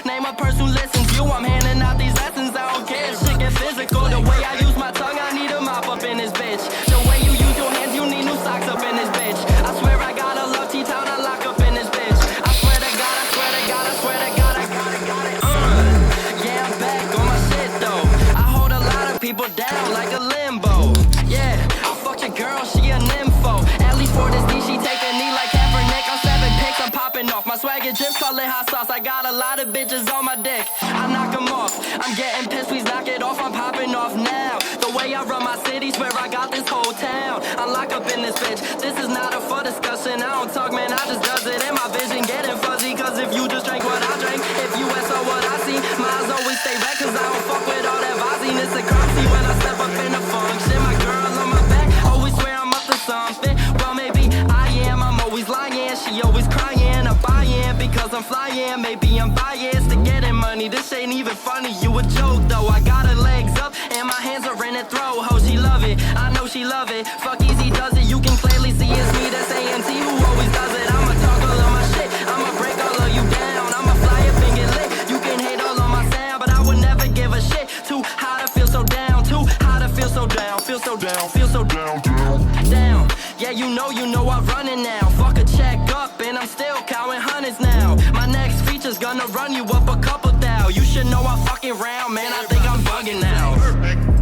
Name a person who listens you. I'm handing out these call it hot sauce. I got a lot of bitches on my dick. I knock them off. I'm getting pissed, please knock it off. I'm popping off now. The way I run my city, swear I got this whole town. I'm locked up in this bitch. This is not a for discussion. I don't talk, man, I just does it. And my vision getting fuzzy. Cause if you just drank what I drank, if you saw what I see, my eyes always stay red. Cause I don't fuck with all that Vizine. It's a crime scene when I step up in the function. My girl on my back, always swear I'm up to something. Well, maybe I am, I'm always lying. She always crying, I'm buying because I'm flying. Maybe I'm biased to getting money. This ain't even funny, you a joke though. I got her legs up and my hands are in her throat. Ho, she love it, I know she love it. Fuck easy does it, you can clearly see it's me. That's AMT who always does it. I'ma talk all of my shit, I'ma break all of you down. I'ma fly up and get lit, you can hate all on my sound, but I would never give a shit. Too high to feel so down, too high to feel so down. Feel so down, feel so down, down. Yeah, you know I'm running now. Fuck a check up and I'm still counting hundreds now. My next feature's gonna run you up a couple thou. You should know I'm fucking round, man, I think I'm bugging now. Perfect.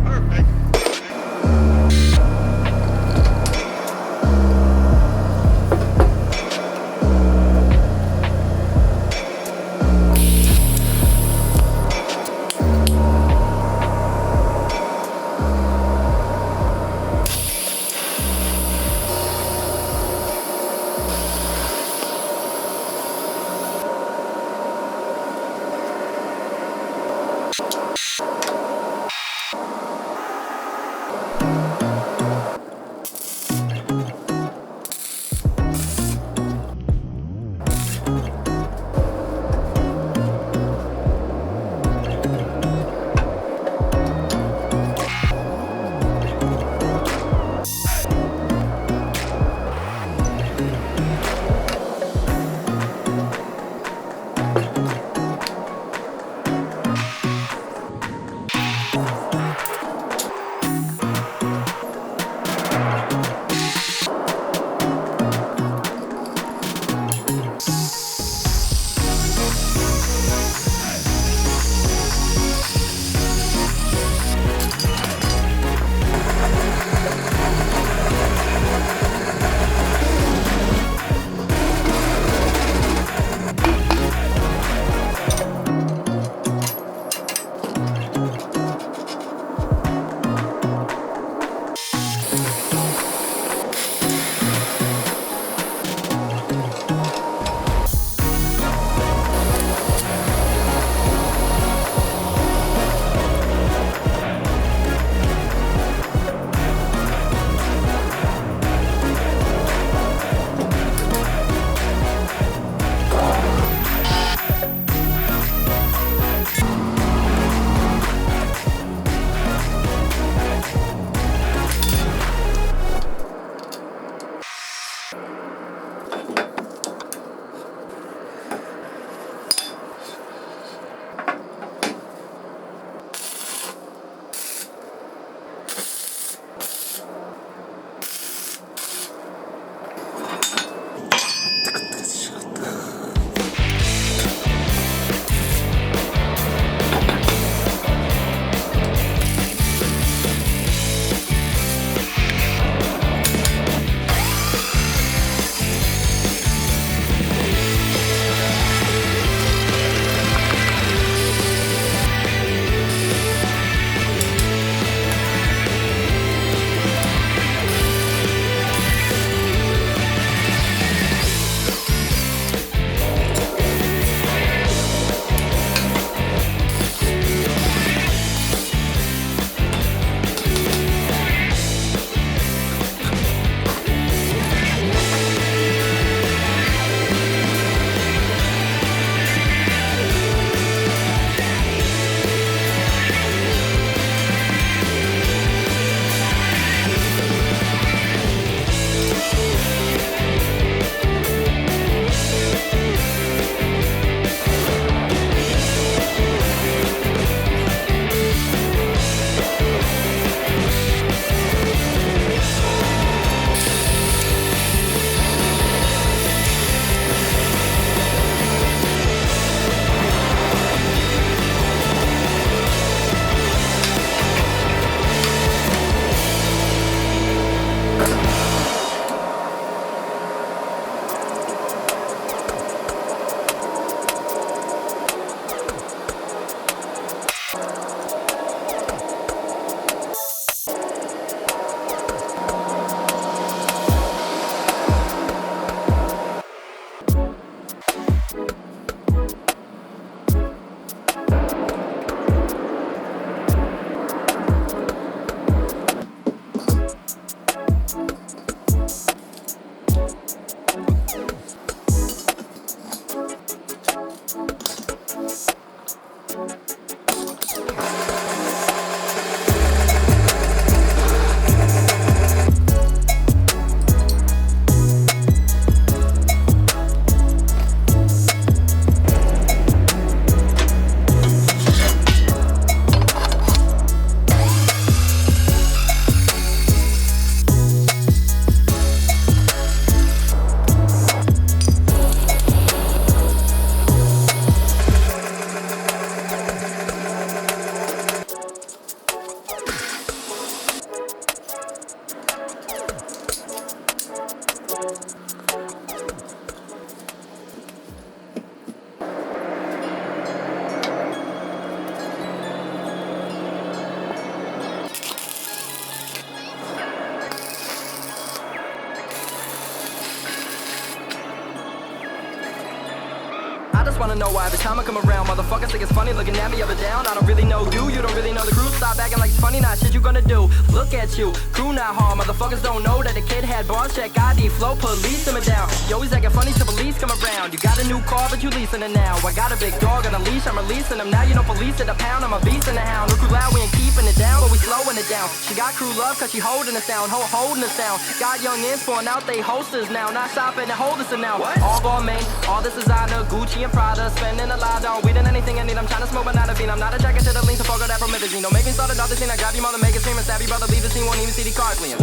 I just wanna know why every time I come around, motherfuckers think it's funny looking at me up and down. I don't really know you don't really know the crew. Stop acting like it's funny, nah, shit you gonna do. Look at you, crew not hard. Motherfuckers don't know that the kid had bars. Check ID, flow, police him down. You always acting funny till police come around. You got a new car, but you leasing it now. I got a big dog on a leash, I'm releasing him now. You know police at a pound, I'm a beast in the hound. No crew loud, we ain't keeping it down, but we slowing it down. She got crew love cause she holding us down, holding us down. Got young ins pouring out, they hosters now. Not shopping and holders now. What? All ball main, all this is designer, Gucci and Prada. Spending a lot on weed and anything I need. I'm trying to smoke but not a fiend. I'm not a jacket to the lean to forgo that promethazine. Don't make me start another scene. I grab your mother, make it scream and stab your brother. Leave the scene, won't even see the car clean.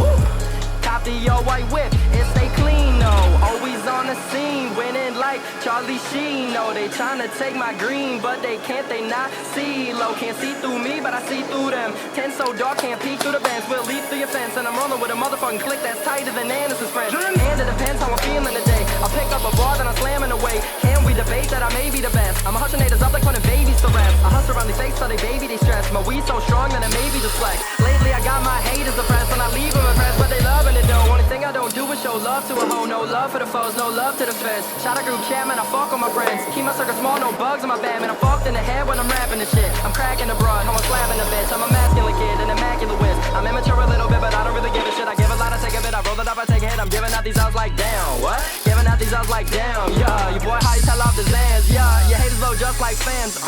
Cop the old white whip, it stay clean, no. Always on the scene, winning like Charlie Sheen. No, they tryna take my green, but they can't, they not see. Low can't see through me, but I see through them. 10 so dark, can't peek through the vents. We'll leap through your fence, and I'm rolling with a motherfucking click that's tighter than Anderson's friends. And it depends how I'm feeling today. I'll pick up a bar, then I'm slamming away. Can we debate that I may be the best? I'm a hushing haters up like when babies to rest. I hustle around these fakes so they baby, they stress. My weed so strong that it may be just flex. Lately I got my haters depressed, and I leave them impressed, but they loving it though. Only thing I don't do is show love to a hoe. No love for the foes, no love to the feds. Shout out group chat, man, I fuck with my friends. Keep my circle small, no bugs in my bed, man. I'm fucked in the head when I'm rapping this shit. I'm cracking the broad, how I'm slapping the bitch. I'm a masculine kid, an immaculate whiz. I'm immature a little bit, but I don't really give a shit. I give a lot, I take a bit. I roll it up, I take a hit. I'm giving out these odds like damn. What? Giving out these odds like damn. Yeah, your boy high tell off the Zans. Yeah, your haters low just like fans.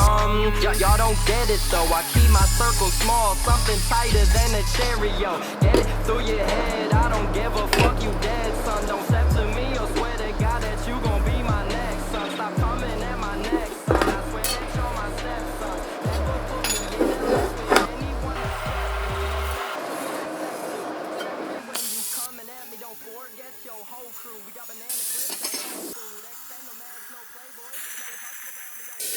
Y'all don't get it though. I keep my circle small, something tighter than a Cheerio. Get it through your head. I don't give a fuck, you dead, son. Don't step to me or swear to God that you gon' be my next son. Stop coming at my neck, son. I swear that you're my stepson. Never put me in a list with anyone. When you coming at me, don't forget your whole crew. We got banana clips, that's food. Extend the mags, no playboys, no hustle around me, don't.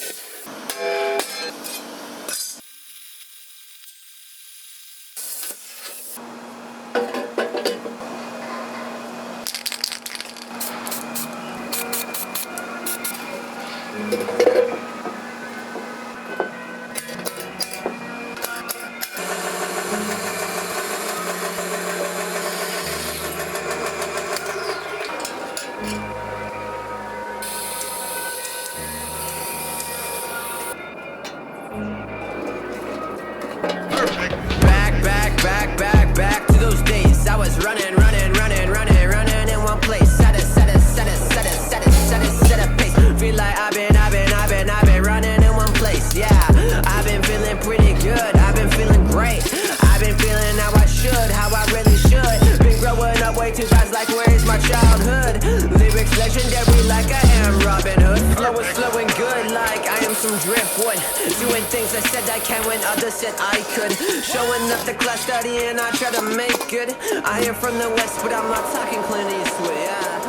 Back to those days. I was running in one place. Set a pace. Feel like I've been running in one place. Yeah, I've been feeling pretty good. I've been feeling great. I've been feeling how I should, how I really should. Been growing up way too fast, like where is my childhood? Lyrics legendary, like I am Robin Hood. Flow is flowing good, like I am some driftwood. Doing things I said I can when others said I could. Showing up the class studying, I try to make good. I am from the west, but I'm not talking Clint Eastwood, yeah.